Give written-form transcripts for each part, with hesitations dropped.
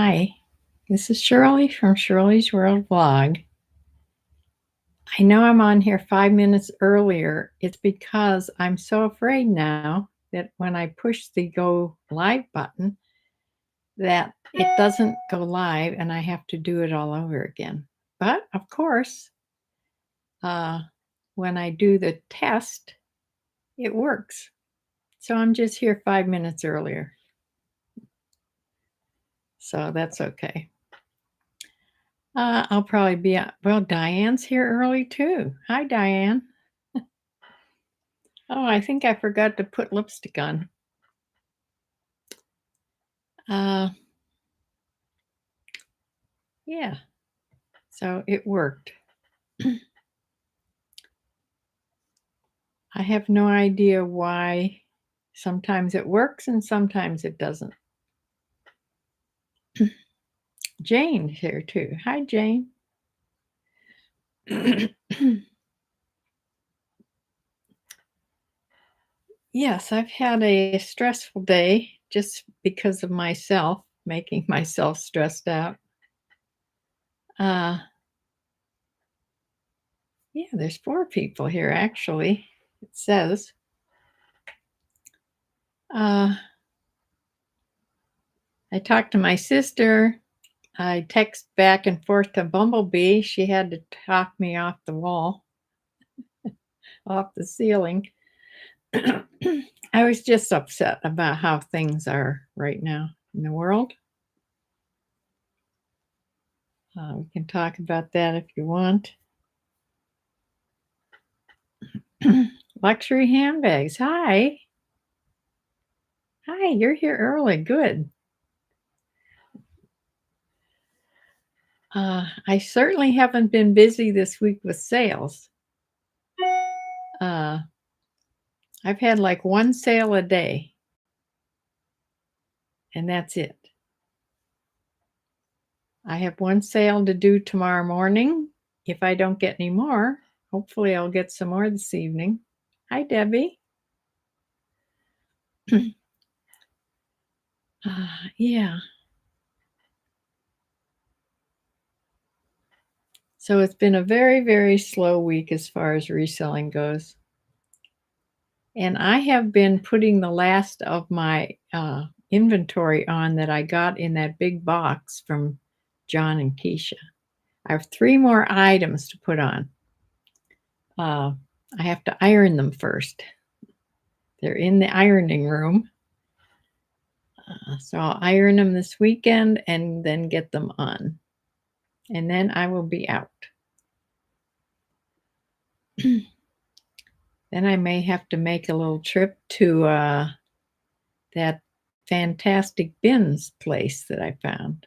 Hi, this is Shirley from Shirley's World Vlog. I know I'm on here 5 minutes earlier. It's because I'm so afraid now that when I push the go live button, that it doesn't go live and I have to do it all over again. But of course, uh, when I do the test, it works. So I'm just here 5 minutes earlier. So that's okay. I'll probably be well, Diane's here early too. Hi, Diane. Oh, I think I forgot to put lipstick on. Uh, yeah, so it worked. I have no idea why sometimes it works and sometimes it doesn't. Jane's here too. Hi, Jane. Yes, I've had a stressful day just because of myself, making myself stressed out. Uh, yeah, there's 4 people here actually, it says. I talked to my sister. I text back and forth to Bumblebee. She had to talk me off the wall, off the ceiling. I was just upset about how things are right now in the world. We can talk about that if you want. Luxury handbags. Hi. Hi, you're here early. Good. I certainly haven't been busy this week with sales. I've had like 1 sale a day, and that's it. I have 1 sale to do tomorrow morning. If I don't get any more, hopefully I'll get some more this evening. Hi, Debbie. Yeah. So it's been a very, very slow week as far as reselling goes. And I have been putting the last of my inventory on that I got in that big box from John and Keisha. I have 3 more items to put on. I have to iron them first. They're in the ironing room. So I'll iron them this weekend and then get them on. And then I will be out. Then I may have to make a little trip to that fantastic bins place that I found.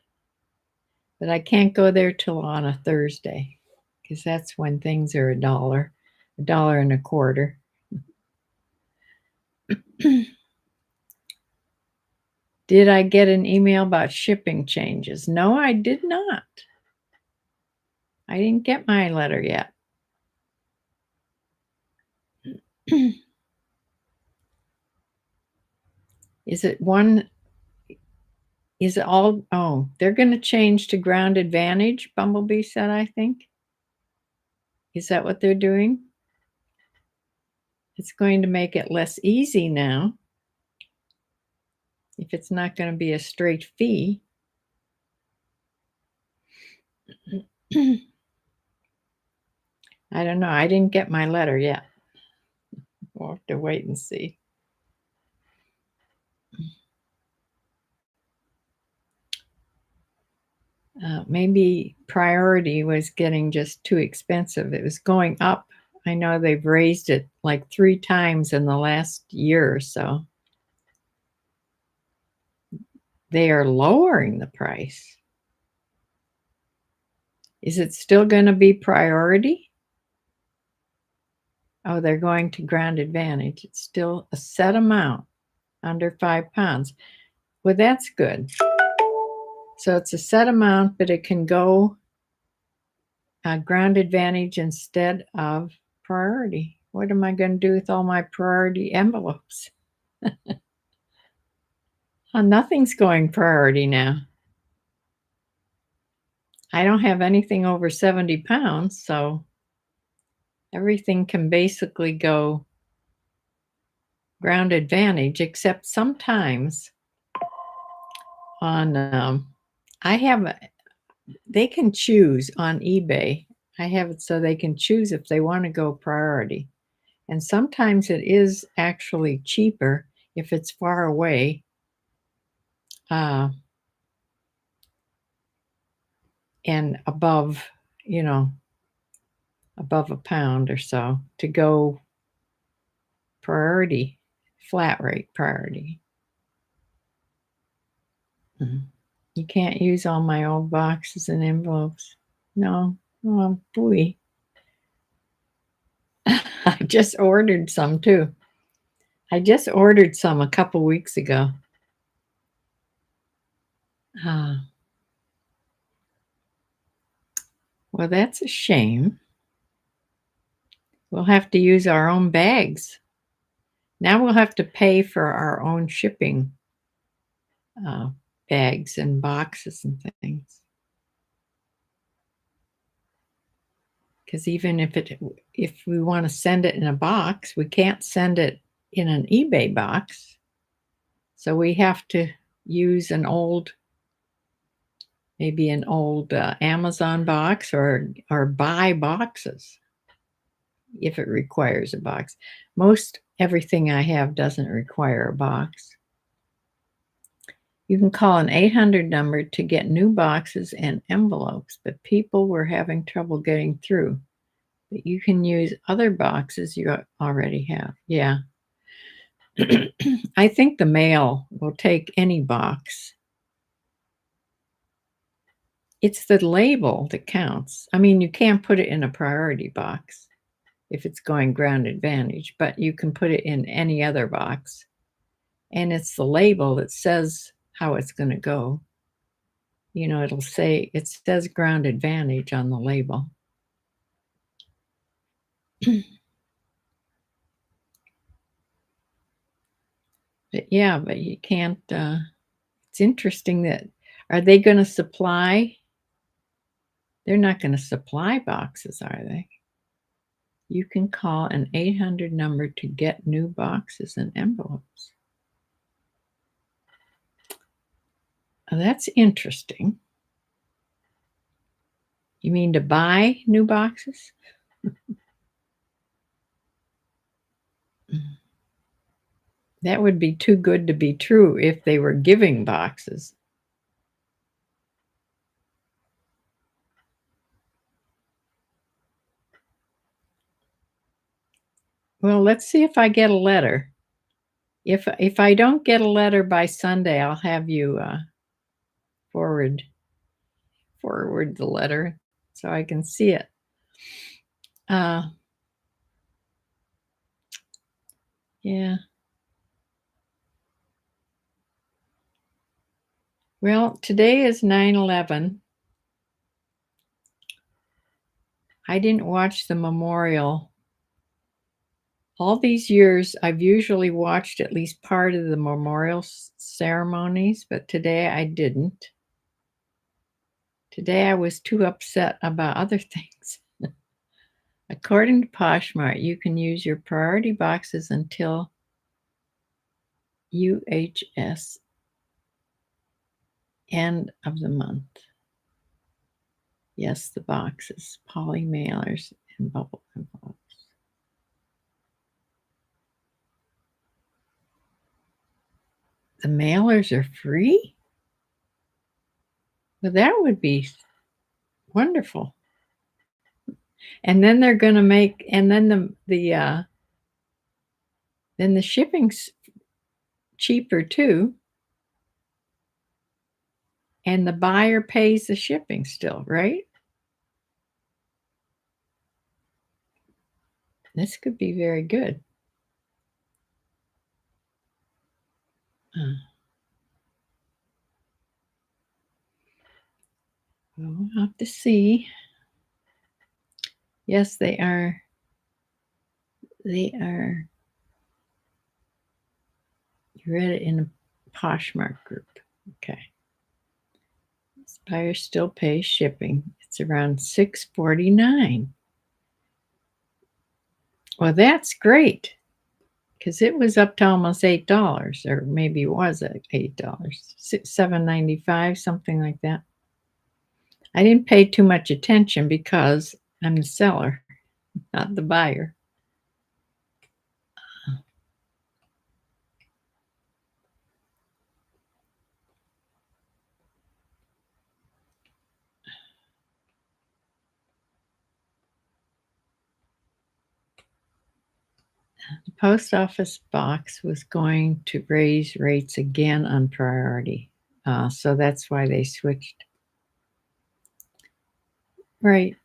But I can't go there till on a Thursday because that's when things are $1, $1.25. Did I get an email about shipping changes? No, I did not. I didn't get my letter yet. Is it one? Is it all? Oh, they're going to change to Ground Advantage, Bumblebee said, I think. Is that what they're doing? It's going to make it less easy now if it's not going to be a straight fee. I don't know. I didn't get my letter yet. We'll have to wait and see. Maybe Priority was getting just too expensive. It was going up. I know they've raised it like 3 times in the last year or so. They are lowering the price. Is it still going to be Priority? Oh, they're going to Ground Advantage. It's still a set amount under 5 pounds. Well, that's good. So it's a set amount, but it can go Ground Advantage instead of Priority. What am I going to do with all my Priority envelopes? Oh, nothing's going Priority now. I don't have anything over 70 pounds, so everything can basically go ground advantage, except sometimes on, I have, they can choose on eBay. I have it so they can choose if they want to go priority. And sometimes it is actually cheaper if it's far away. And above, you know, above a pound or so to go priority, flat rate priority. You can't use all my old boxes and envelopes. No. Oh, boy. I just ordered some too. I just ordered some a couple weeks ago. Well, that's a shame. We'll have to use our own bags. Now we'll have to pay for our own shipping bags and boxes and things. Because even if we want to send it in a box, we can't send it in an eBay box. So we have to use maybe an old Amazon box or buy boxes if it requires a box. Most everything I have doesn't require a box. You can call an 800 number to get new boxes and envelopes, but people were having trouble getting through. But you can use other boxes you already have. Yeah. I think the mail will take any box. It's the label that counts. I mean, you can't put it in a priority box if it's going ground advantage, but you can put it in any other box. And it's the label that says how it's going to go. You know, it says ground advantage on the label. But yeah, but you can't, it's interesting that, are they going to supply? They're not going to supply boxes, are they? You can call an 800 number to get new boxes and envelopes. Oh, that's interesting. You mean to buy new boxes? That would be too good to be true if they were giving boxes. Well, let's see if I get a letter. If I don't get a letter by Sunday, I'll have you forward the letter so I can see it. Yeah. Well, today is 9/11. I didn't watch the memorial. All these years, I've usually watched at least part of the memorial ceremonies, but today I didn't. Today I was too upset about other things. According to Poshmark, you can use your priority boxes until UHS end of the month. Yes, the boxes, poly mailers, and bubble envelopes. The mailers are free? Well, that would be wonderful. And then they're going to make, and then then the shipping's cheaper too. And the buyer pays the shipping still, right? This could be very good. We'll have to see. Yes, they are. They are. You read it in a Poshmark group. Okay. Buyer still pays shipping. It's around $6.49. Well, that's great because it was up to almost $8, or maybe it was at $8, $7.95, something like that. I didn't pay too much attention because I'm the seller, not the buyer. The post office box was going to raise rates again on priority. So that's why they switched. Right.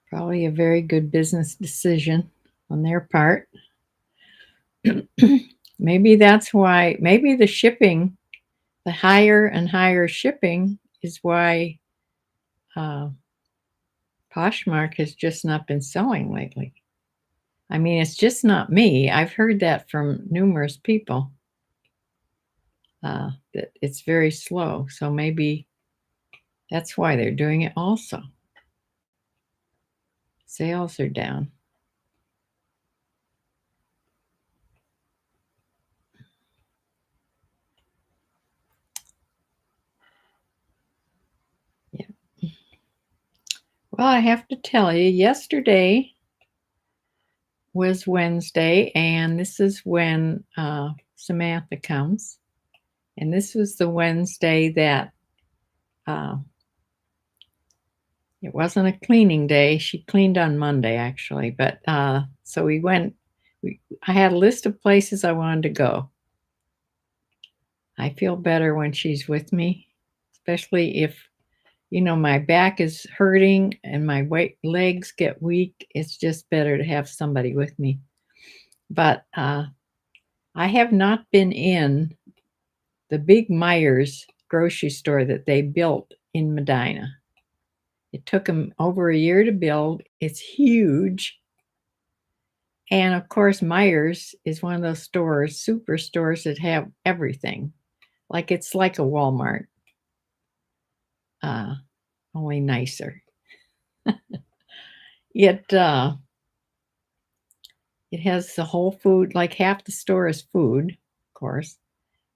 Probably a very good business decision on their part. Maybe that's why, maybe the shipping, the higher and higher shipping is why Poshmark has just not been selling lately. I mean, it's just not me. I've heard that from numerous people, that it's very slow. So maybe that's why they're doing it also. Sales are down. Yeah. Well, I have to tell you, yesterday was Wednesday, and this is when Samantha comes. And this was the Wednesday that it wasn't a cleaning day. She cleaned on Monday, actually. But so we went, I had a list of places I wanted to go. I feel better when she's with me, especially if, my back is hurting and my legs get weak. It's just better to have somebody with me. But I have not been in the big Myers grocery store that they built in Medina. It took them over a year to build. It's huge. And of course, Myers is one of those stores, superstores that have everything. Like it's like a Walmart, only nicer. It has the whole food, like half the store is food, of course.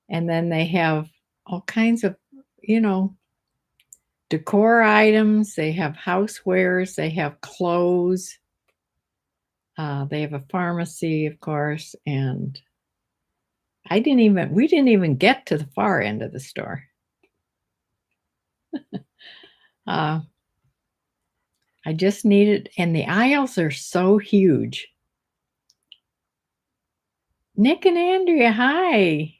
And then they have all kinds of, you know, decor items. They have housewares. They have clothes. They have a pharmacy, of course. And we didn't even get to the far end of the store. I just needed, and the aisles are so huge. Nick and Andrea, hi.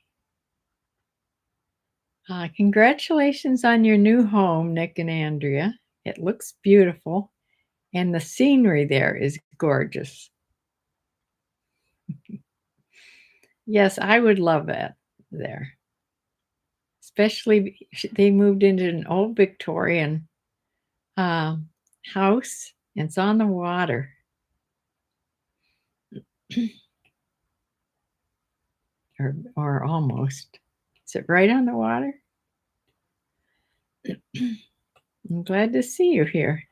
Congratulations on your new home, Nick and Andrea. It looks beautiful, and the scenery there is gorgeous. Yes, I would love that there. Especially, they moved into an old Victorian house, and it's on the water. or almost. Is it right on the water? I'm glad to see you here.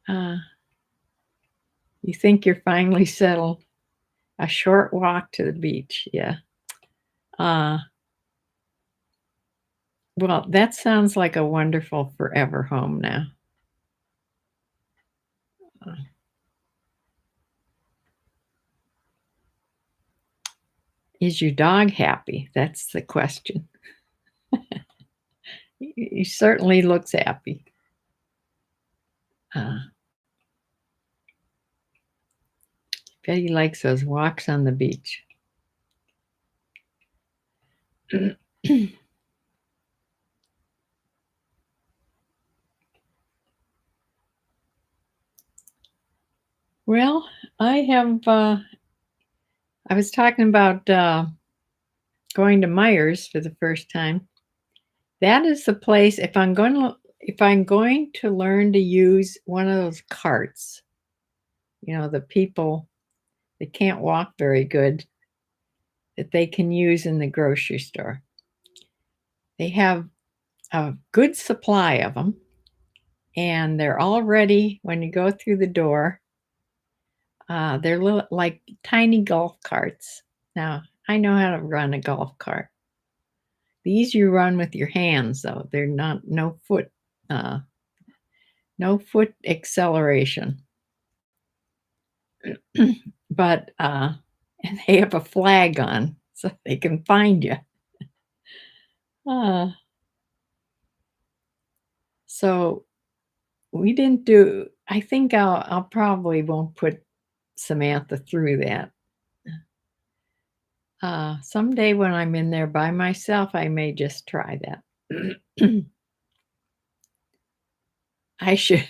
You think you're finally settled? A short walk to the beach, yeah. Well, that sounds like a wonderful forever home now. Uh, is your dog happy? That's the question. He certainly looks happy. Bet he likes those walks on the beach. Well, I was talking about going to Myers for the first time. That is the place, if I'm going to learn to use one of those carts, the people that can't walk very good, that they can use in the grocery store. They have a good supply of them, and they're all ready when you go through the door. They're little, like tiny golf carts. Now, I know how to run a golf cart. These you run with your hands, though. They're not no foot acceleration. But and they have a flag on so they can find you. So we didn't do. I think I'll probably won't put Samantha through that. Someday when I'm in there by myself, I may just try that. I should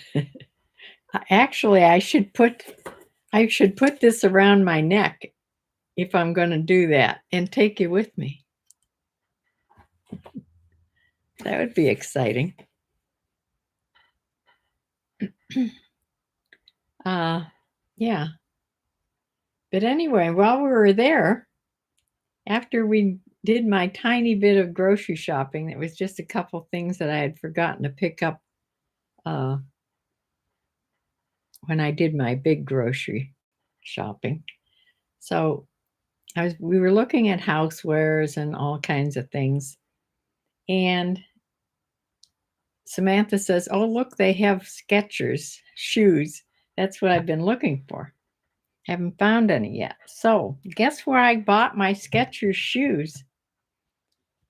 actually I should put this around my neck if I'm going to do that and take you with me. That would be exciting. Yeah. But anyway, while we were there, after we did my tiny bit of grocery shopping, it was just a couple things that I had forgotten to pick up when I did my big grocery shopping. So we were looking at housewares and all kinds of things. And Samantha says, "Oh, look, they have Skechers shoes. That's what I've been looking for. Haven't found any yet." So guess where I bought my Skechers shoes?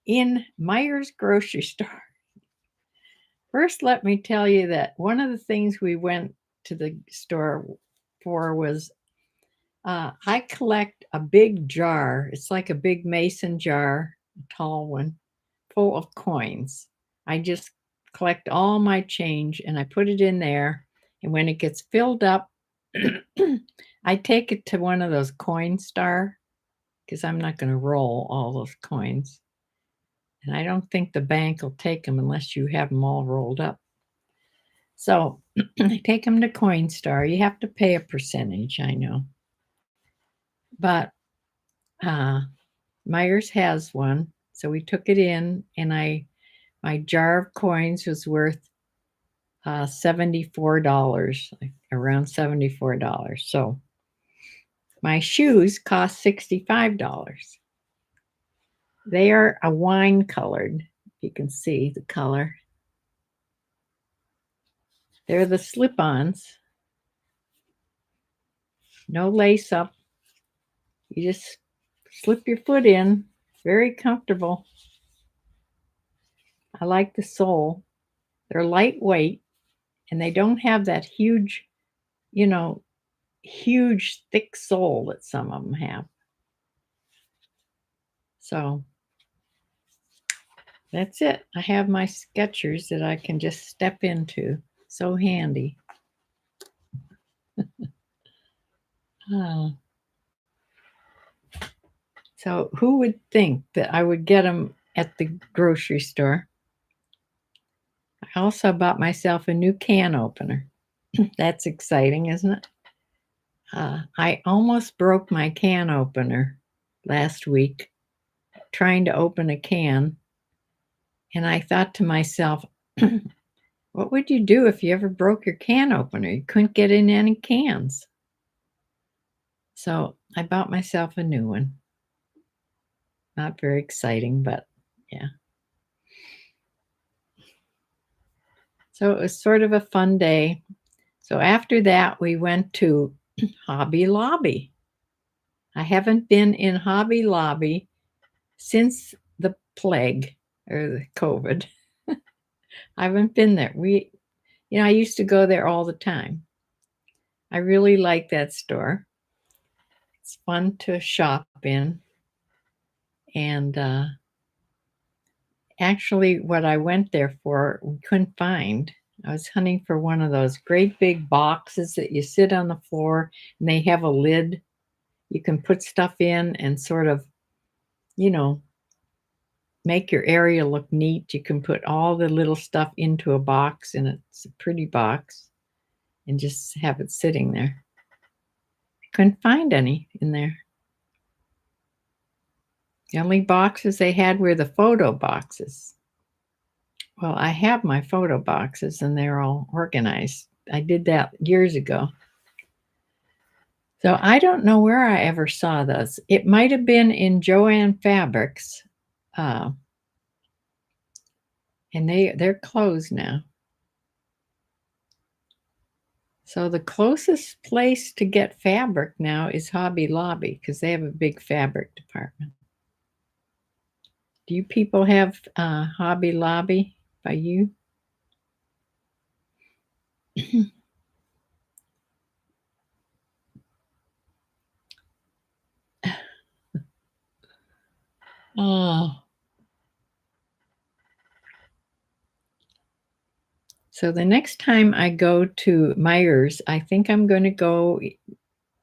In Meijer's grocery store. First, let me tell you that one of the things we went to the store for was I collect a big jar. It's like a big mason jar, a tall one, full of coins. I just collect all my change and I put it in there. And when it gets filled up, I take it to one of those Coinstar because I'm not going to roll all those coins. And I don't think the bank will take them unless you have them all rolled up. So I take them to Coinstar. You have to pay a percentage, I know. But Meijer's has one. So we took it in, and my jar of coins was worth $74, like around $74. So my shoes cost $65. They are a wine colored. You can see the color. They're the slip-ons. No lace up. You just slip your foot in. Very comfortable. I like the sole. They're lightweight, and they don't have that huge, huge thick sole that some of them have. So that's it. I have my Skechers that I can just step into. So handy. So who would think that I would get them at the grocery store? I also bought myself a new can opener. That's exciting, isn't it? I almost broke my can opener last week trying to open a can. And I thought to myself, what would you do if you ever broke your can opener? You couldn't get in any cans. So I bought myself a new one. Not very exciting, but yeah. So it was sort of a fun day. So after that, we went to Hobby Lobby. I haven't been in Hobby Lobby since the plague or the COVID. I haven't been there. I used to go there all the time. I really like that store. It's fun to shop in. And actually, what I went there for, we couldn't find. I was hunting for one of those great big boxes that you sit on the floor and they have a lid. You can put stuff in and sort of, make your area look neat. You can put all the little stuff into a box, and it's a pretty box, and just have it sitting there. I couldn't find any in there. The only boxes they had were the photo boxes. Well, I have my photo boxes and they're all organized. I did that years ago. So I don't know where I ever saw those. It might have been in Joann Fabrics. Uh, and they're closed now. So the closest place to get fabric now is Hobby Lobby because they have a big fabric department. Do you people have Hobby Lobby by you? Oh. So the next time I go to Myers, I think I'm going to go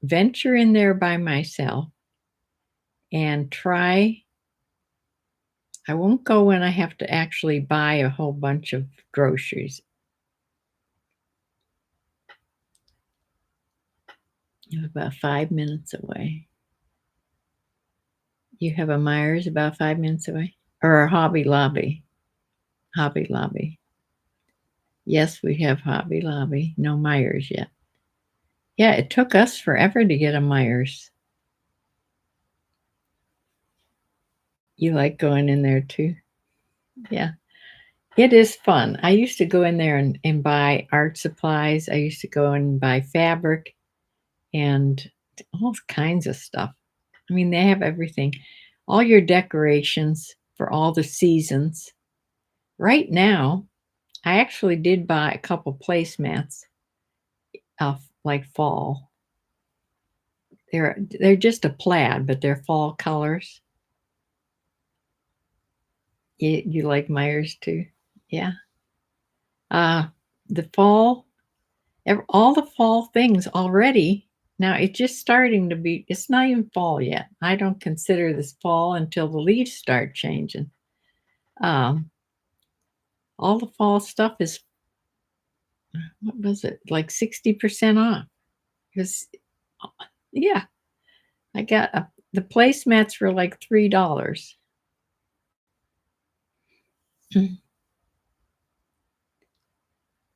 venture in there by myself and try. I won't go when I have to actually buy a whole bunch of groceries. You're about 5 minutes away. You have a Myers about 5 minutes away? Or a Hobby Lobby? Hobby Lobby. Yes, we have Hobby Lobby. No Myers yet. Yeah, it took us forever to get a Myers. You like going in there too? Yeah. It is fun. I used to go in there and buy art supplies. I used to go and buy fabric and all kinds of stuff. I mean, they have everything. All your decorations for all the seasons. Right now, I actually did buy a couple placemats of like fall. They're just a plaid, but they're fall colors. You like Myers too? Yeah. Uh the fall, all the fall things already. Now it's just starting to be, it's not even fall yet. I don't consider this fall until the leaves start changing. Um, all the fall stuff is, what was it, like 60% off? Because, yeah, I got the placemats were like $3.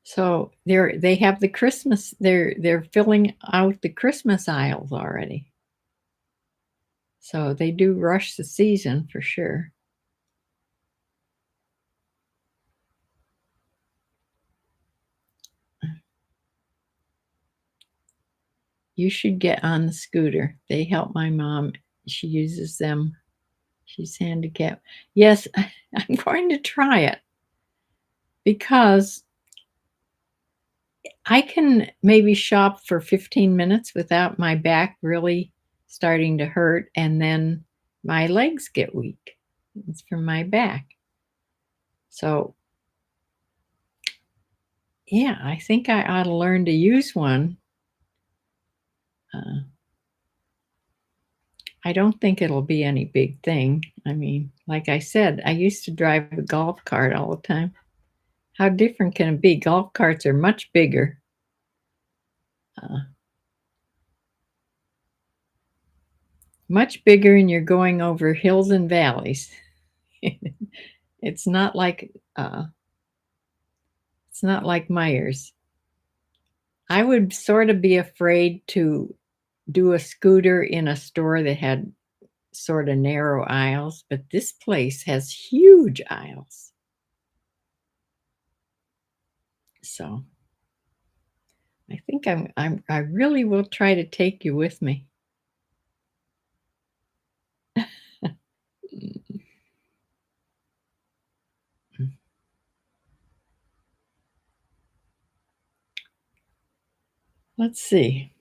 So they have the Christmas, they're filling out the Christmas aisles already. So they do rush the season for sure. You should get on the scooter. They help my mom. She uses them. She's handicapped. Yes, I'm going to try it because I can maybe shop for 15 minutes without my back really starting to hurt, and then my legs get weak. It's from my back. So, yeah, I think I ought to learn to use one. Uh, I don't think it'll be any big thing. I mean, like I said, I used to drive a golf cart all the time. How different can it be? Golf carts are much bigger. Uh, Much bigger, and you're going over hills and valleys. It's not like it's not like Myers. I would sort of be afraid to do a scooter in a store that had sort of narrow aisles, but this place has huge aisles. So I think I really will try to take you with me. Let's see.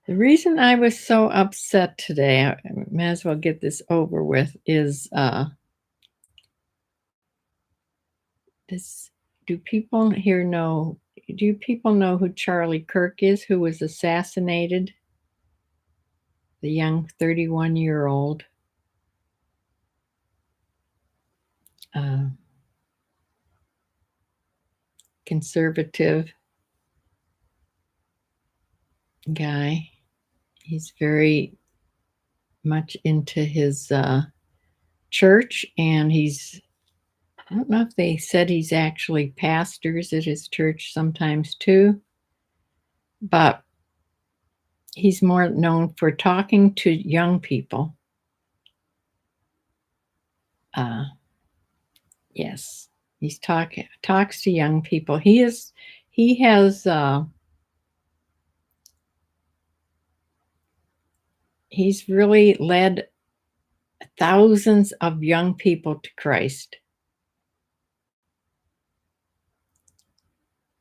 The reason I was so upset today, I may as well get this over with, is this. Do people here know? Do people know who Charlie Kirk is, who was assassinated? The young 31-year-old uh, conservative guy. He's very much into his church, and I don't know if they said he's actually pastors at his church sometimes too, but he's more known for talking to young people. Uh, yes, talks to young people. He has he's really led thousands of young people to Christ.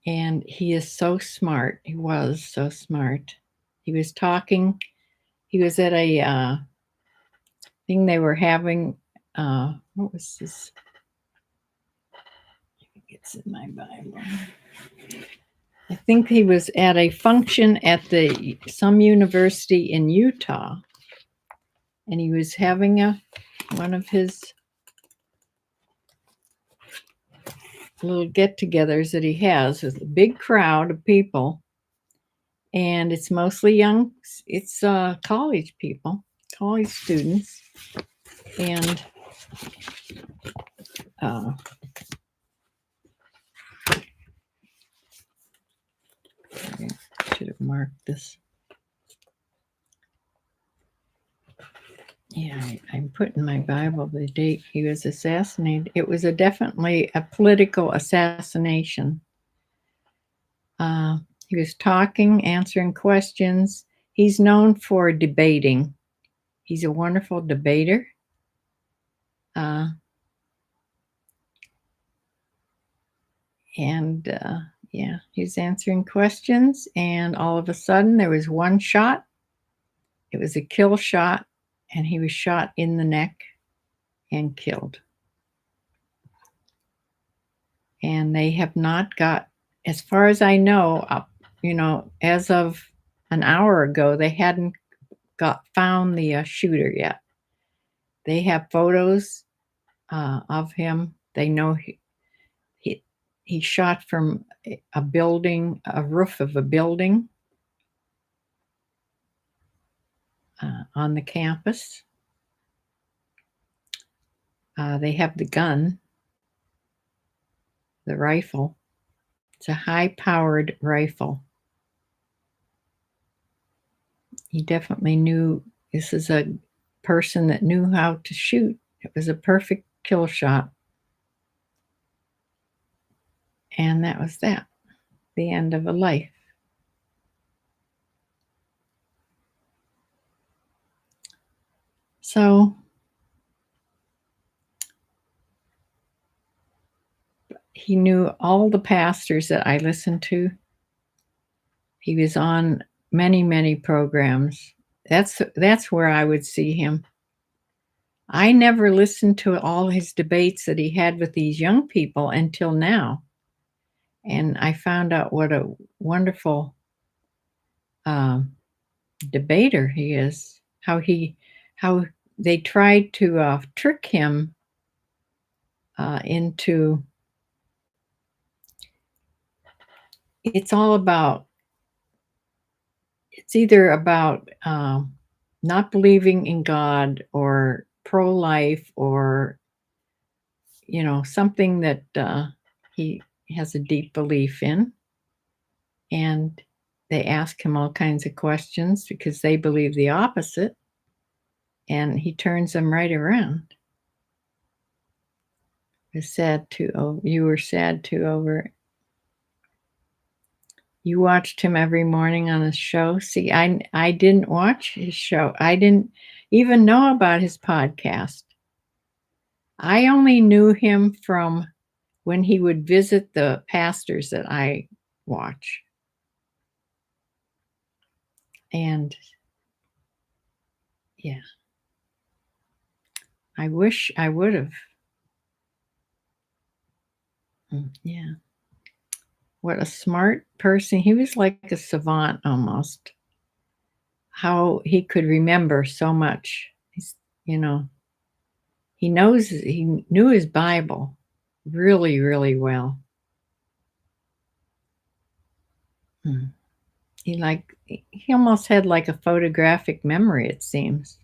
And he is so smart. He was so smart. He was talking, he was at a thing they were having. What was this? It's in my Bible. I think he was at a function at some university in Utah, and he was having one of his little get-togethers that he has with a big crowd of people, and it's mostly young. It's college people, college students, and I should have marked this. Yeah, I'm putting my Bible the date he was assassinated. It was definitely a political assassination. He was talking, answering questions. He's known for debating. He's a wonderful debater. Yeah, he was answering questions, and all of a sudden there was one shot. It was a kill shot, and he was shot in the neck and killed. And they have not got, as far as I know, as of an hour ago, they hadn't found the shooter yet. They have photos of him. They know he shot from a building, a roof of a building on the campus. They have the gun, the rifle. It's a high-powered rifle. He definitely knew this is a person that knew how to shoot. It was a perfect kill shot. And that was that, the end of a life. So he knew all the pastors that I listened to. He was on many, many programs. That's where I would see him. I never listened to all his debates that he had with these young people until now. And I found out what a wonderful debater he is. How they tried to trick him into. It's either about not believing in God or pro-life or something that he has a deep belief in. And they ask him all kinds of questions because they believe the opposite, and he turns them right around. You were sad too over it. You watched him every morning on his show. See, I didn't watch his show. I didn't even know about his podcast. I only knew him from when he would visit the pastors that I watch. And yeah, I wish I would have. Yeah. What a smart person. He was like a savant almost. How he could remember so much. He knew his Bible really, really well. He almost had like a photographic memory, it seems.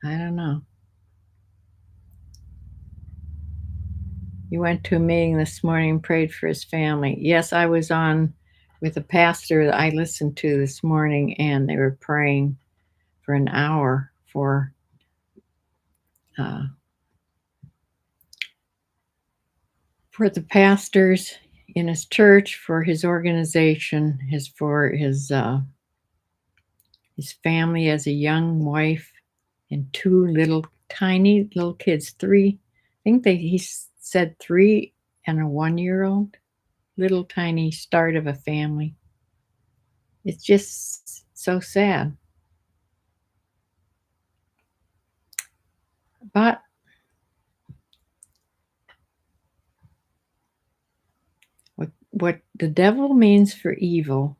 I don't know. You went to a meeting this morning and prayed for his family. Yes, I was on with a pastor that I listened to this morning, and they were praying for an hour uh, for the pastors in his church, for his organization, his family as a young wife and two little tiny little kids. Three, I think he said 3 and a 1-year-old, little tiny start of a family. It's just so sad. But what the devil means for evil,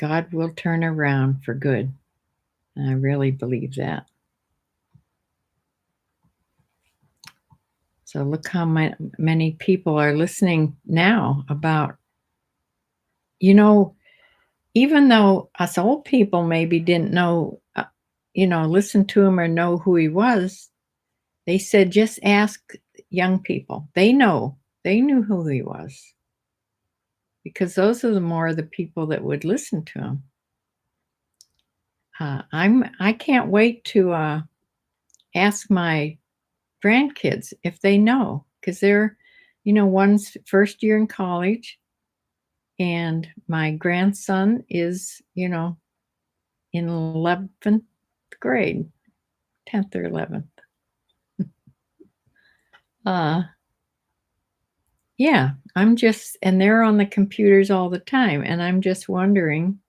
God will turn around for good. And I really believe that. So look how many people are listening now about, even though us old people maybe didn't know, listen to him or know who he was, they said just ask young people. They knew who he was, because those are the people that would listen to him. I can't wait to ask my grandkids if they know, because they're, one's first year in college, and my grandson is, in 11th grade, 10th or 11th. Yeah, and they're on the computers all the time, and I'm just wondering,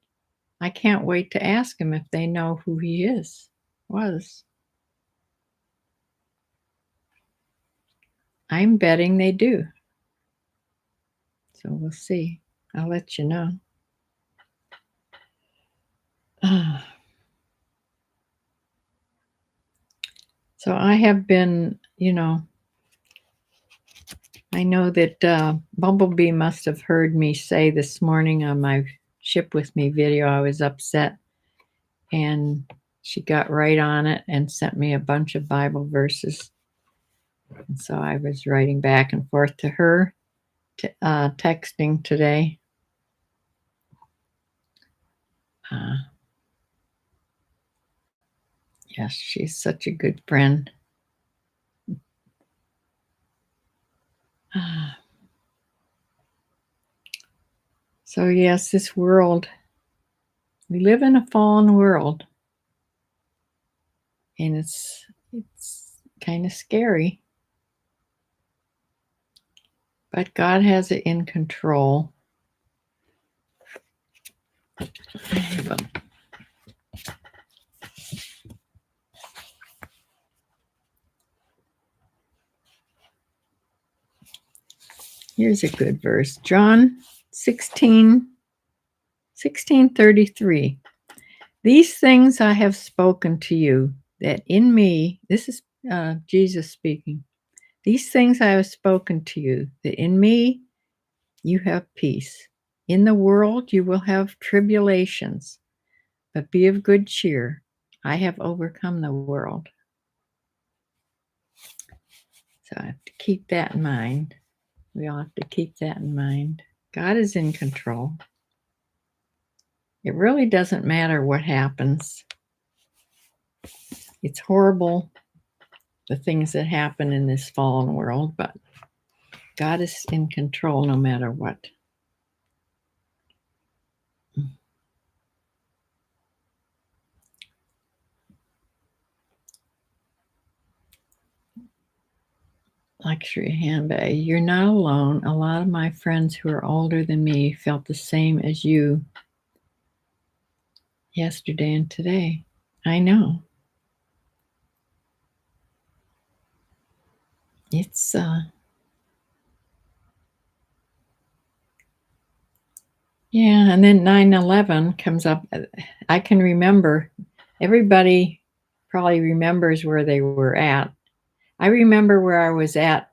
I can't wait to ask them if they know who he was. I'm betting they do. So we'll see. I'll let you know. So I have been, I know that Bumblebee must have heard me say this morning on my Ship With Me video, I was upset, and she got right on it and sent me a bunch of Bible verses. And so I was writing back and forth to her, texting today. Yes, she's such a good friend. So yes, this world, we live in a fallen world, and it's kind of scary. But God has it in control. Here's a good verse. John 16:33. These things I have spoken to you, that in me, this is Jesus speaking. These things I have spoken to you, that in me you have peace. In the world you will have tribulations, but be of good cheer. I have overcome the world. So I have to keep that in mind. We all have to keep that in mind. God is in control. It really doesn't matter what happens. It's horrible, the things that happen in this fallen world, but God is in control no matter what. Luxury handbag. You're not alone. A lot of my friends who are older than me felt the same as you yesterday and today. I know. It's yeah, and then 9/11 comes up. I can remember, everybody probably remembers where they were at. I remember where I was at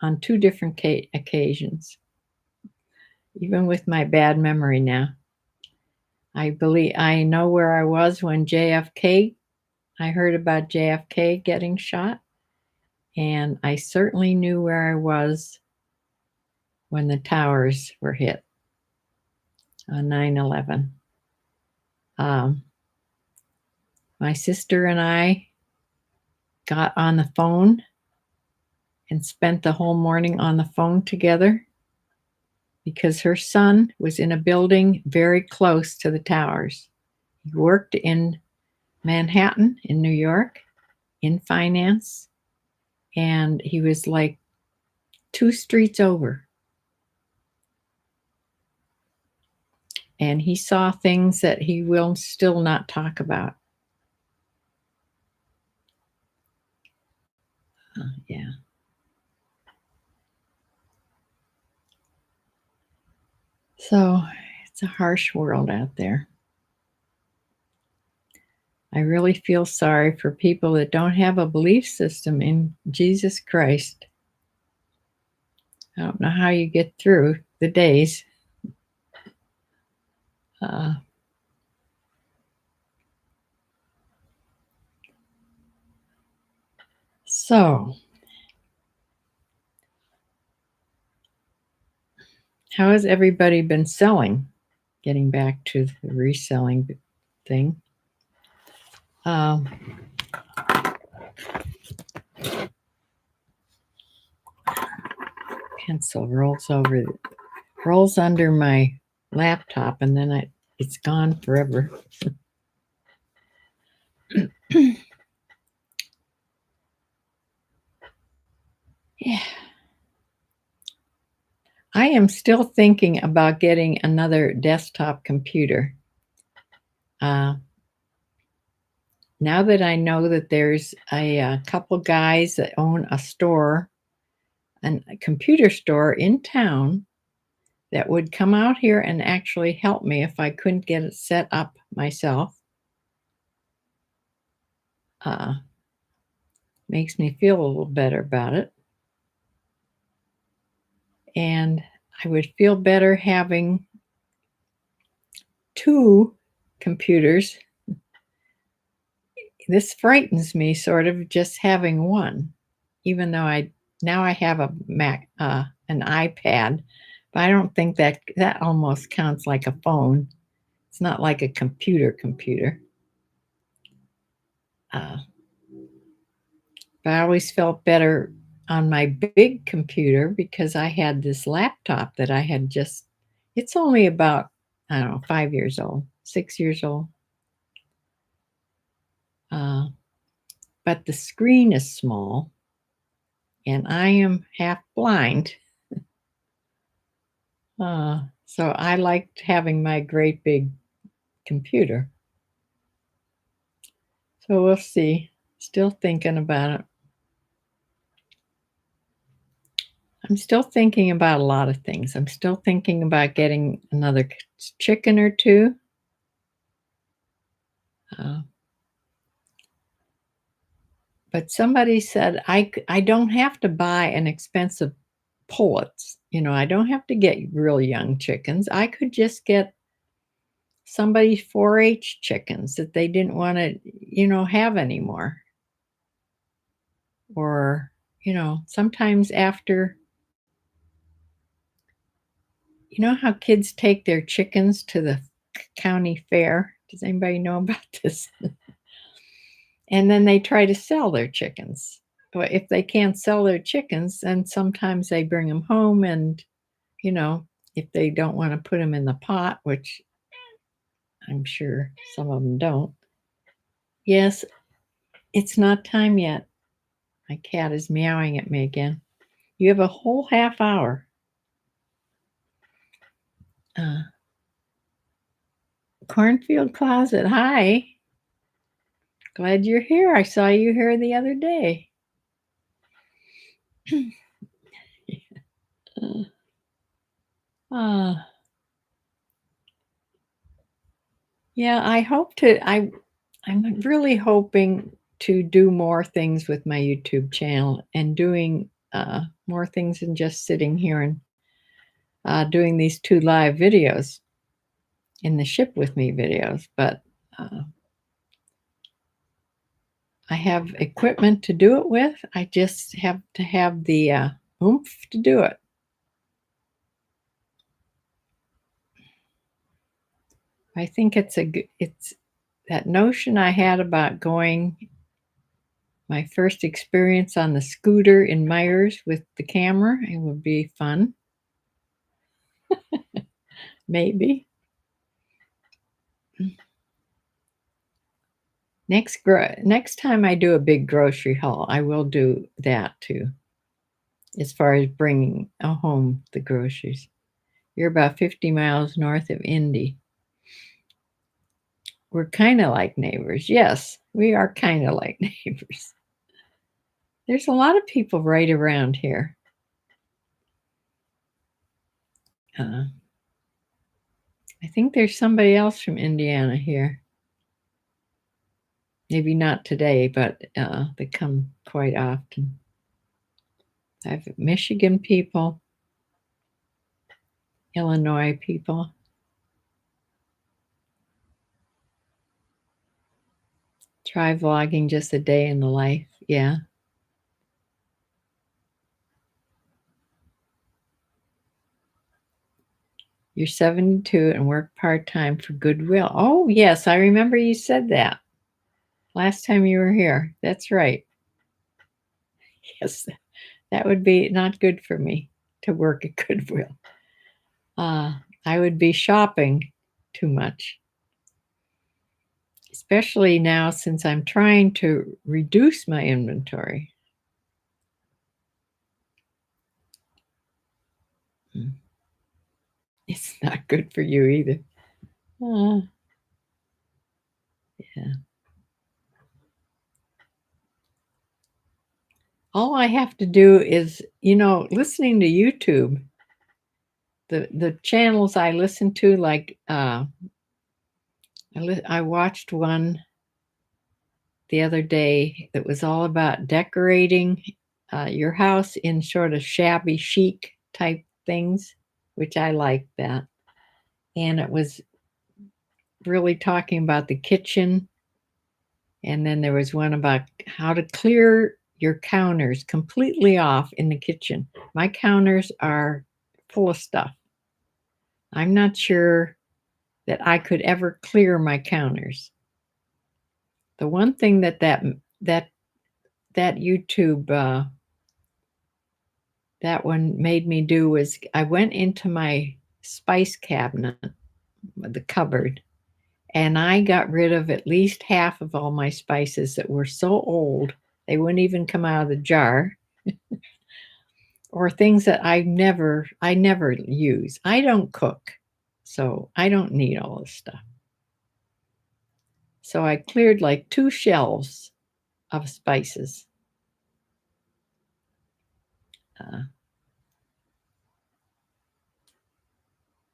on 2 different occasions, even with my bad memory now. I know where I was when JFK I heard about JFK getting shot, and I certainly knew where I was when the towers were hit on 9/11. My sister and I got on the phone and spent the whole morning on the phone together because her son was in a building very close to the towers. He worked in Manhattan in New York in finance, and he was like 2 streets over. And he saw things that he will still not talk about. Yeah. So it's a harsh world out there. I really feel sorry for people that don't have a belief system in Jesus Christ. I don't know how you get through the days. Uh, so, how has everybody been selling? Getting back to the reselling thing. Um, Pencil rolls under my laptop, and then it's gone forever. Yeah. I am still thinking about getting another desktop computer. Now that I know that there's a couple guys that own a store, a computer store in town, that would come out here and actually help me if I couldn't get it set up myself. Makes me feel a little better about it. And I would feel better having 2 computers. This frightens me sort of, just having one, even though I have a Mac, an iPad, but I don't think that almost counts like a phone. It's not like a computer. But I always felt better on my big computer because I had this laptop that I had it's only about, I don't know, 5 years old, 6 years old. But the screen is small, and I am half blind. So I liked having my great big computer. So we'll see. Still thinking about it. I'm still thinking about a lot of things. I'm still thinking about getting another chicken or 2. But somebody said I don't have to buy an expensive pullets. I don't have to get real young chickens. I could just get somebody's 4-H chickens that they didn't want to, have anymore. Or, sometimes after, how kids take their chickens to the county fair? Does anybody know about this? And then they try to sell their chickens. But if they can't sell their chickens, then sometimes they bring them home, and, if they don't want to put them in the pot, which I'm sure some of them don't. Yes, it's not time yet. My cat is meowing at me again. You have a whole half hour. Cornfield Closet, hi. Glad you're here. I saw you here the other day. Yeah, I'm really hoping to do more things with my YouTube channel, and doing more things than just sitting here and doing these 2 live videos in the Ship With Me videos. But I have equipment to do it with. I just have to have the oomph to do it. I think it's that notion I had about going, my first experience on the scooter in Myers with the camera. It would be fun. Maybe. Next time I do a big grocery haul, I will do that too, as far as bringing home the groceries. You're about 50 miles north of Indy. We're kind of like neighbors. Yes, we are kind of like neighbors. There's a lot of people right around here. I think there's somebody else from Indiana here. Maybe not today, but they come quite often. I have Michigan people, Illinois people. Try vlogging just a day in the life. Yeah. You're 72 and work part-time for Goodwill. Oh, yes, I remember you said that last time you were here. That's right. Yes, that would be not good for me to work at Goodwill. I would be shopping too much, especially now since I'm trying to reduce my inventory. It's not good for you either. Yeah. All I have to do is, listening to YouTube, the channels I listen to, like I watched one the other day that was all about decorating your house in sort of shabby chic type things, which I liked that. And it was really talking about the kitchen. And then there was one about how to clear your counters completely off in the kitchen. My counters are full of stuff. I'm not sure that I could ever clear my counters. The one thing that YouTube that one made me do was I went into my spice cabinet, the cupboard, and I got rid of at least half of all my spices that were so old they wouldn't even come out of the jar, or things that I never use. I don't cook, so I don't need all this stuff. So I cleared like 2 shelves of spices.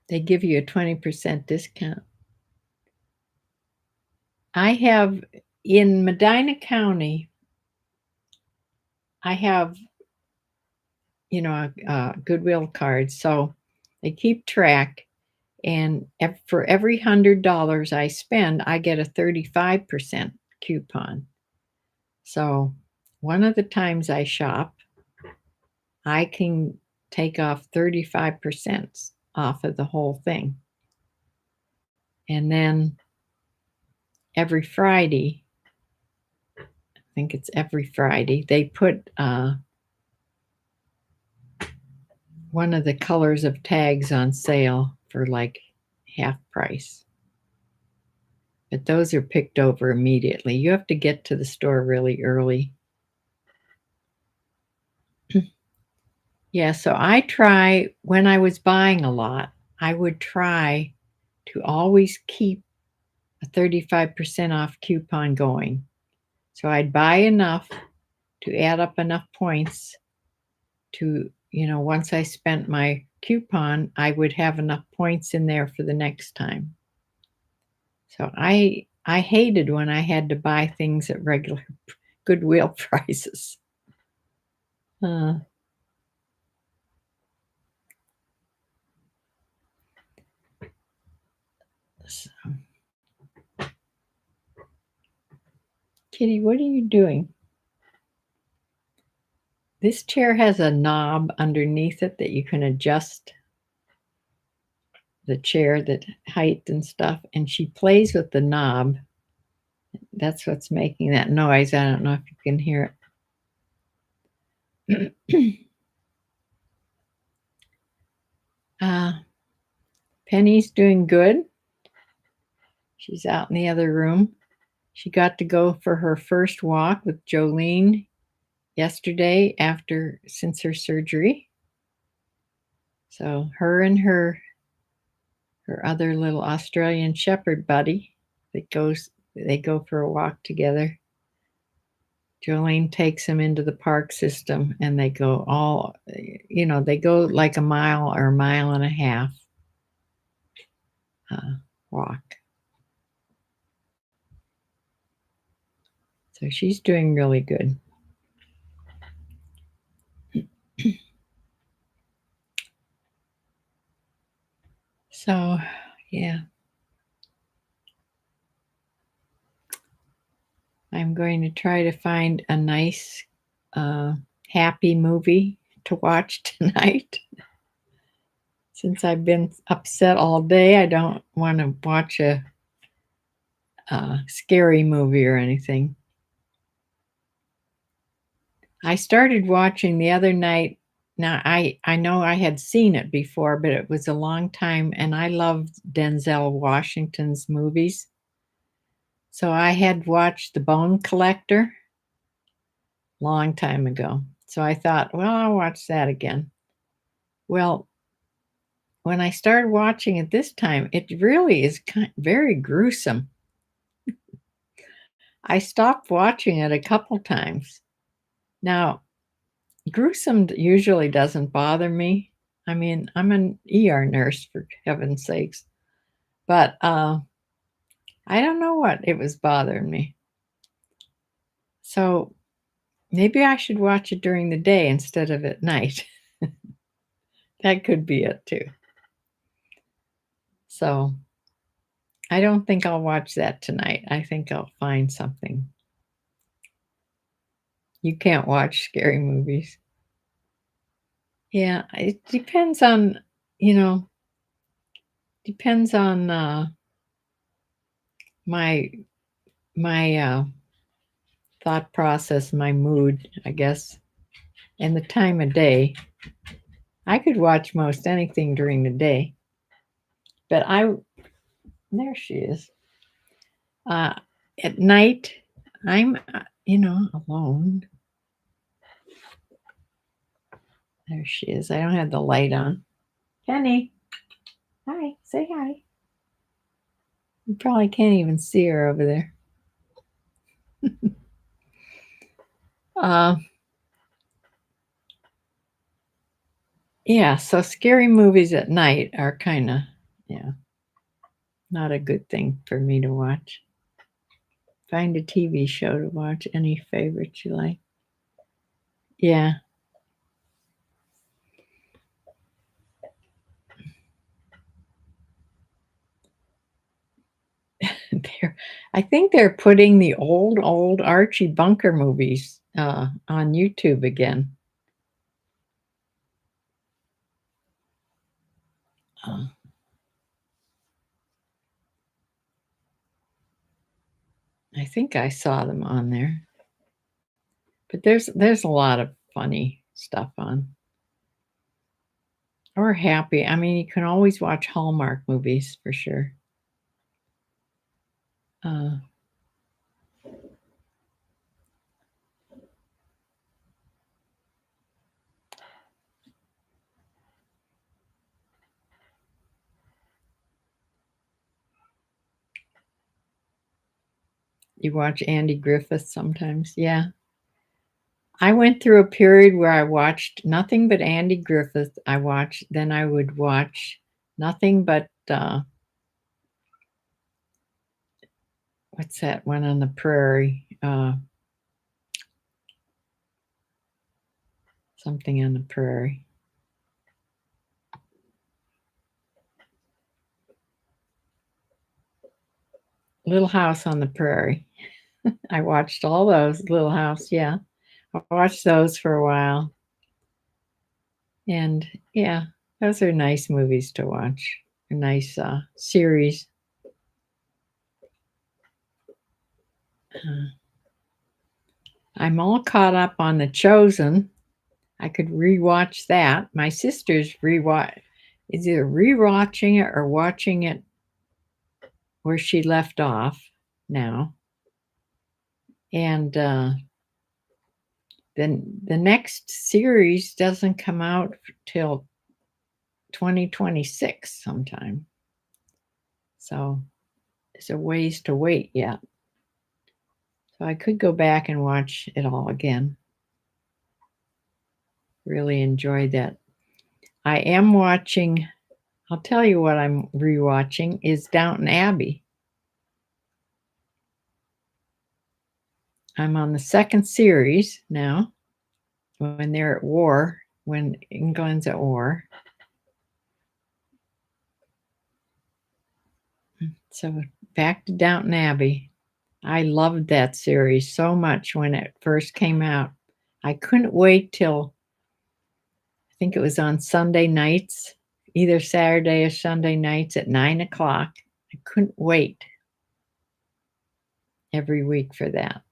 They give you a 20% discount. I have in Medina County, I have, a Goodwill card. So they keep track. And for every $100 I spend, I get a 35% coupon. So one of the times I shop, I can take off 35% off of the whole thing. And then every Friday, I think it's every Friday, they put one of the colors of tags on sale for like half price. But those are picked over immediately. You have to get to the store really early. Yeah, so I try, when I was buying a lot, I would try to always keep a 35% off coupon going. So I'd buy enough to add up enough points to, once I spent my coupon, I would have enough points in there for the next time. So I hated when I had to buy things at regular Goodwill prices. So Kitty, what are you doing? This chair has a knob underneath it that you can adjust the chair, that height and stuff, and she plays with the knob. That's what's making that noise. I don't know if you can hear it. Penny's doing good. She's out in the other room. She got to go for her first walk with Jolene yesterday since her surgery. So her and her other little Australian Shepherd buddy they go for a walk together. Jolene takes him into the park system and they go they go like a mile or a mile and a half walk. So she's doing really good. So, yeah. I'm going to try to find a nice, happy movie to watch tonight. Since I've been upset all day, I don't want to watch a scary movie or anything. I started watching the other night. Now, I know I had seen it before, but it was a long time, and I loved Denzel Washington's movies. So I had watched The Bone Collector long time ago. So I thought, well, I'll watch that again. Well, when I started watching it this time, it really is very gruesome. I stopped watching it a couple times. Now, gruesome usually doesn't bother me. I mean, I'm an ER nurse, for heaven's sakes. But I don't know what it was bothering me. So maybe I should watch it during the day instead of at night. That could be it too. So I don't think I'll watch that tonight. I think I'll find something. You can't watch scary movies. Yeah, it depends on, depends on my thought process, my mood, I guess, and the time of day. I could watch most anything during the day, but there she is. At night, I'm, alone. There she is. I don't have the light on. Penny, hi, say hi. You probably can't even see her over there. Yeah, so scary movies at night are kind of, not a good thing for me to watch. Find a TV show to watch, any favorites you like. Yeah. I think they're putting the old Archie Bunker movies on YouTube again. I think I saw them on there. But there's a lot of funny stuff on. Or happy. I mean, you can always watch Hallmark movies for sure. You watch Andy Griffith sometimes? Yeah. I went through a period where I watched nothing but Andy Griffith. Then I would watch nothing but what's that one on the prairie? Something on the prairie. Little House on the Prairie. I watched all those. Little House, yeah. I watched those for a while. And yeah, those are nice movies to watch. A nice series. Uh, I'm all caught up on The Chosen. I could rewatch that. My sister's is either rewatching it or watching it where she left off now. And then the next series doesn't come out till 2026 sometime. So it's a ways to wait yet. So I could go back and watch it all again. Really enjoyed that. I am watching, I'll tell you what I'm rewatching is Downton Abbey. I'm on the second series now when they're at war, when England's at war. So back to Downton Abbey. I loved that series so much when it first came out. I couldn't wait till, I think it was on Sunday nights, either Saturday or Sunday nights at 9 o'clock. I couldn't wait every week for that.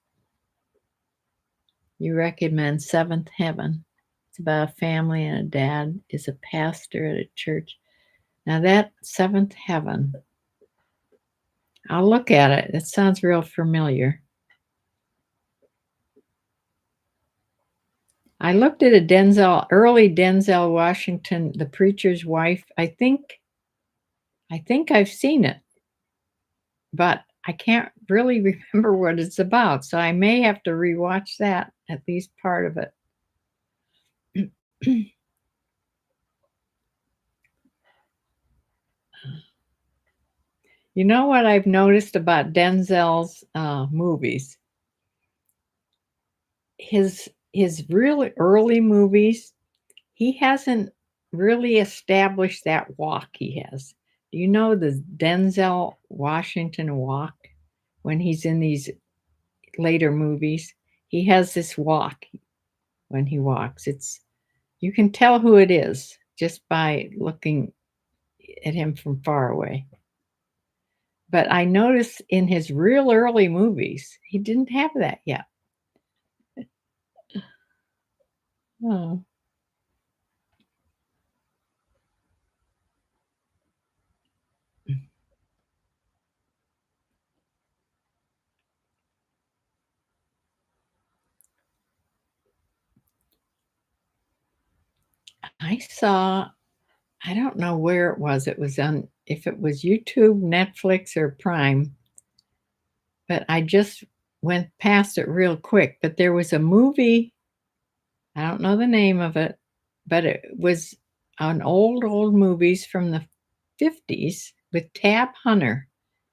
You recommend Seventh Heaven. It's about a family and a dad is a pastor at a church. Now that Seventh Heaven, I'll look at it. It sounds real familiar. I looked at a early Denzel Washington, The Preacher's Wife. I think I've seen it, but I can't really remember what it's about. So I may have to rewatch that, at least part of it. You know what I've noticed about Denzel's movies? His really early movies, he hasn't really established that walk he has. Do you know the Denzel Washington walk when he's in these later movies? He has this walk when he walks. You can tell who it is just by looking at him from far away. But I noticed in his real early movies, he didn't have that yet. Oh. I don't know where it was. It was on, if it was YouTube, Netflix, or Prime, but I just went past it real quick. But there was a movie, I don't know the name of it, but it was on old movies from the 50s with Tab Hunter.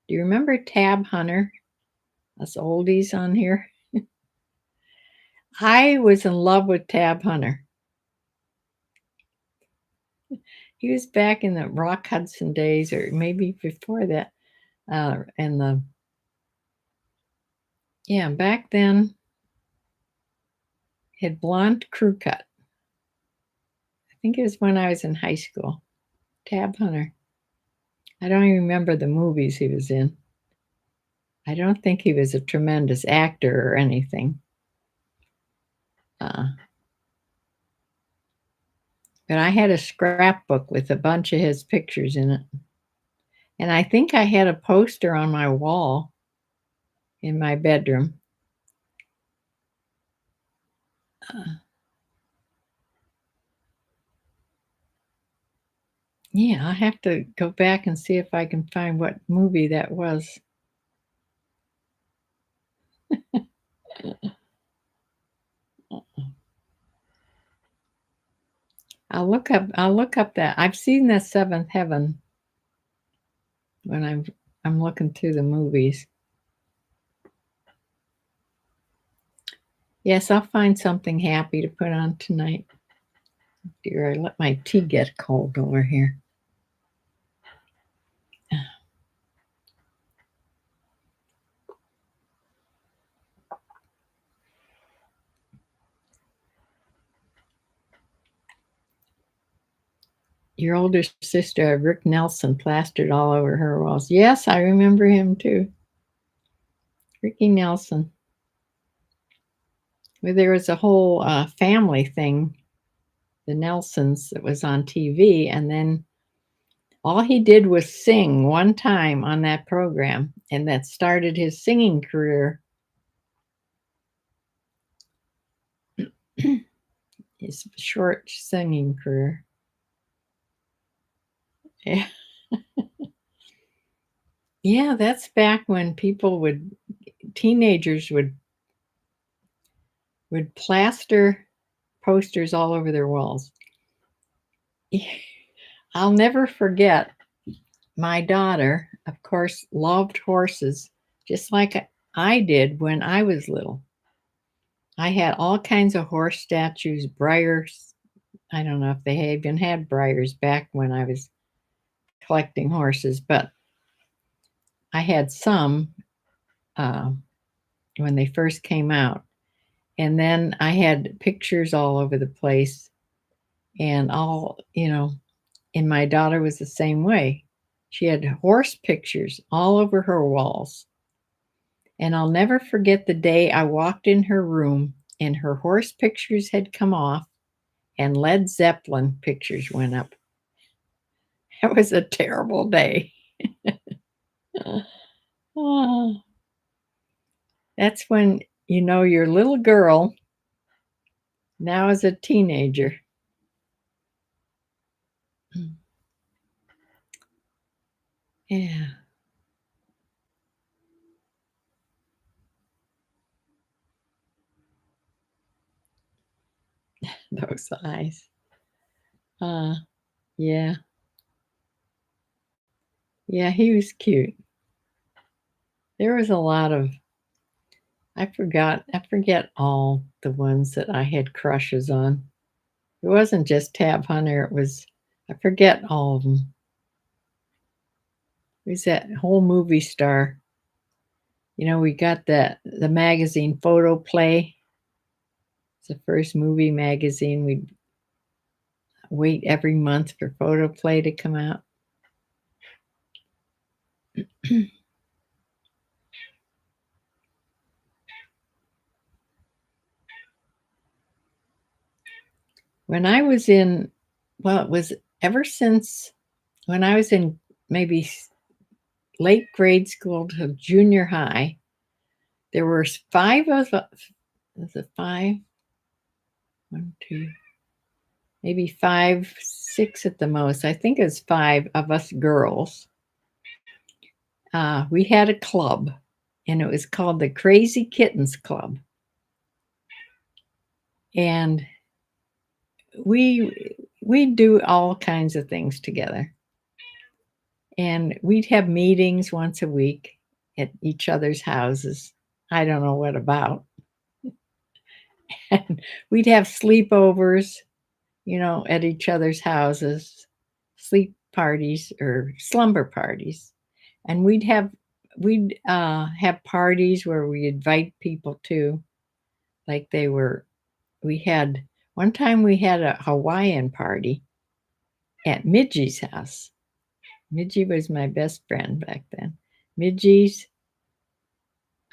Do you remember Tab Hunter? Us oldies on here. I was in love with Tab Hunter. He was back in the Rock Hudson days, or maybe before that. Back then, he had blonde crew cut. I think it was when I was in high school. Tab Hunter. I don't even remember the movies he was in. I don't think he was a tremendous actor or anything. But I had a scrapbook with a bunch of his pictures in it. And I think I had a poster on my wall in my bedroom. I have to go back and see if I can find what movie that was. I'll look up that. I've seen that Seventh Heaven when I'm looking through the movies. Yes, I'll find something happy to put on tonight. Dear, I let my tea get cold over here. Your older sister, Rick Nelson, plastered all over her walls. Yes, I remember him too. Ricky Nelson. Well, there was a whole family thing, the Nelsons, that was on TV, and then all he did was sing one time on that program, and that started his singing career. His short singing career. Yeah. Yeah, that's back when teenagers would plaster posters all over their walls. I'll never forget, my daughter, of course, loved horses just like I did when I was little. I had all kinds of horse statues, briars. I don't know if they even had briars back when I was collecting horses, but I had some uh, when they first came out. And then I had pictures all over the place, and and my daughter was the same way. She had horse pictures all over her walls. And I'll never forget the day I walked in her room and her horse pictures had come off and Led Zeppelin pictures went up. It was a terrible day. Oh, that's when your little girl now is a teenager. Yeah, those eyes. Uh, yeah, yeah, he was cute. There was a lot of, I forget all the ones that I had crushes on. It wasn't just Tab Hunter, I forget all of them. It was that whole movie star. We got the magazine Photo Play. It's the first movie magazine. We'd wait every month for Photo Play to come out. When I was in, well, it was ever since when I was in maybe late grade school to junior high, there were five of us. Was it five? One, two, maybe five, six at the most. I think it was five of us girls. We had a club, and it was called the Crazy Kittens Club. And we'd do all kinds of things together. And we'd have meetings once a week at each other's houses. I don't know what about. And we'd have sleepovers, at each other's houses, sleep parties or slumber parties. And we'd have parties where we invite people to, like one time we had a Hawaiian party at Midgie's house. Midgie was my best friend back then. Midgie's,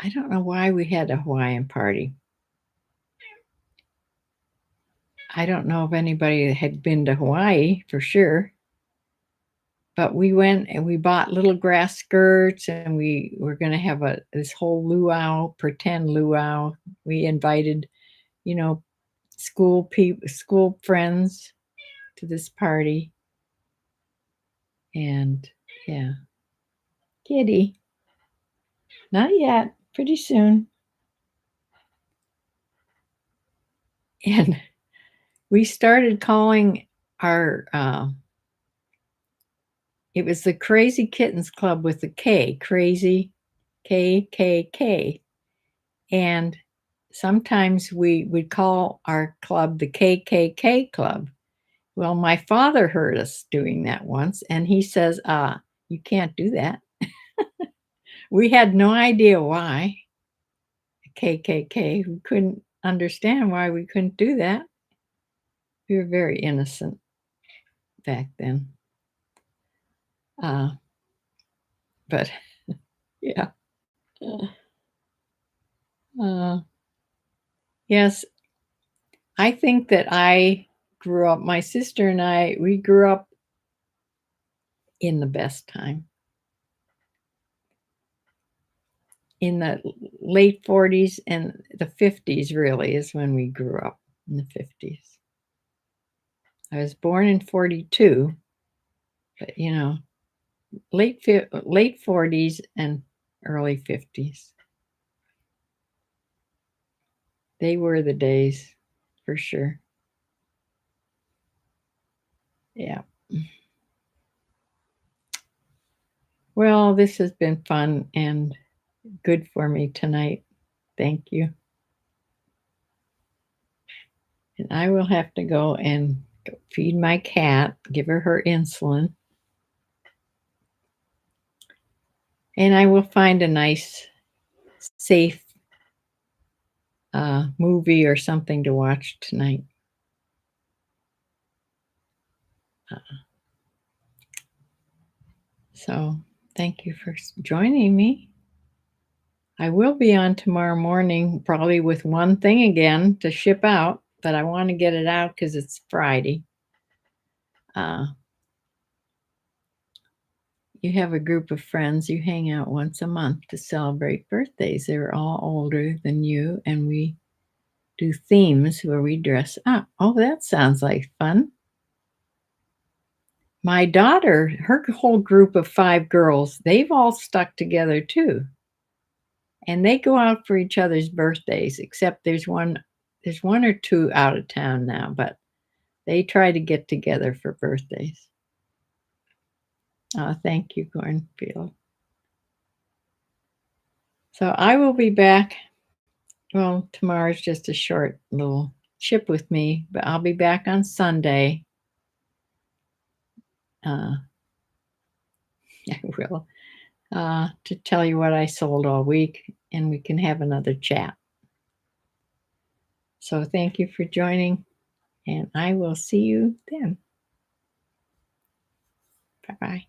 I don't know why we had a Hawaiian party. I don't know if anybody had been to Hawaii for sure. But we went and we bought little grass skirts, and we were going to have this whole luau, pretend luau. We invited, you know, school friends to this party. And yeah, Kitty, not yet, pretty soon. And we started calling it was the Crazy Kittens Club with the K, Crazy KKK. And sometimes we would call our club the KKK Club. Well, my father heard us doing that once, and he says, you can't do that. We had no idea why. KKK, we couldn't understand why we couldn't do that. We were very innocent back then. But yeah. Uh, yes, I think that my sister and we grew up in the best time. In the late 40s and the 50s, really, is when we grew up, in the 50s. I was born in 42, but late 40s and early 50s. They were the days, for sure. Yeah. Well, this has been fun and good for me tonight. Thank you. And I will have to go and feed my cat, give her insulin. And I will find a nice, safe movie or something to watch tonight. So thank you for joining me. I will be on tomorrow morning, probably with one thing again to ship out, but I want to get it out because it's Friday. You have a group of friends you hang out once a month to celebrate birthdays. They're all older than you, and we do themes where we dress up. Oh, that sounds like fun. My daughter, her whole group of 5 girls, they've all stuck together too. And they go out for each other's birthdays, except there's one or two out of town now, but they try to get together for birthdays. Thank you, Cornfield. So I will be back. Well, tomorrow's just a short little chip with me, but I'll be back on Sunday. I will, to tell you what I sold all week, and we can have another chat. So thank you for joining, and I will see you then. Bye-bye.